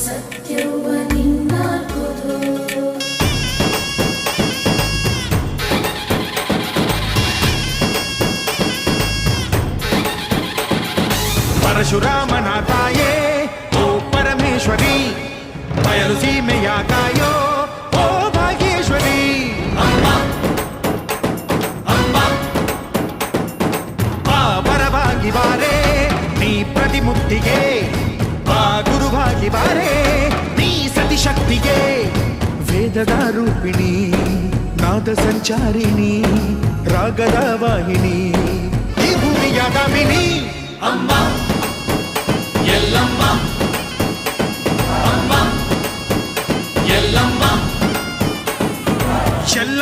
ಸತ್ಯವ ನಿನ್ನಾಲ್ಕುದು ಪರಶುರಾಮನ ತಾಯೇ ಓ ಪರಮೇಶ್ವರಿ ಬಯಲು ಸೀಮೆಯ ಕಾಯೋ ಓ ಭಾಗ್ಯೇಶ್ವರಿ ಅಮ್ಮ ಅಮ್ಮ ಬಾ ಪರವಾಗಿ ಬಾರೆ ನೀ ಪ್ರತಿಮುಕ್ತಿಗೆ ಬಾ ಗುರುವಾಗಿ ಬಾರೆ ನೀ ಸತಿಶಕ್ತಿಗೆ ವೇದದ ರೂಪಿಣಿ ನಾದ ಸಂಚಾರಿಣಿ ರಾಗದ ವಾಹಿನಿ ಈ ಭೂಮಿಯ ದಾಮಿನಿ ಅಮ್ಮ ಎಲ್ಲಮ್ಮ ಅಮ್ಮ ಎಲ್ಲಮ್ಮ ಎಲ್ಲ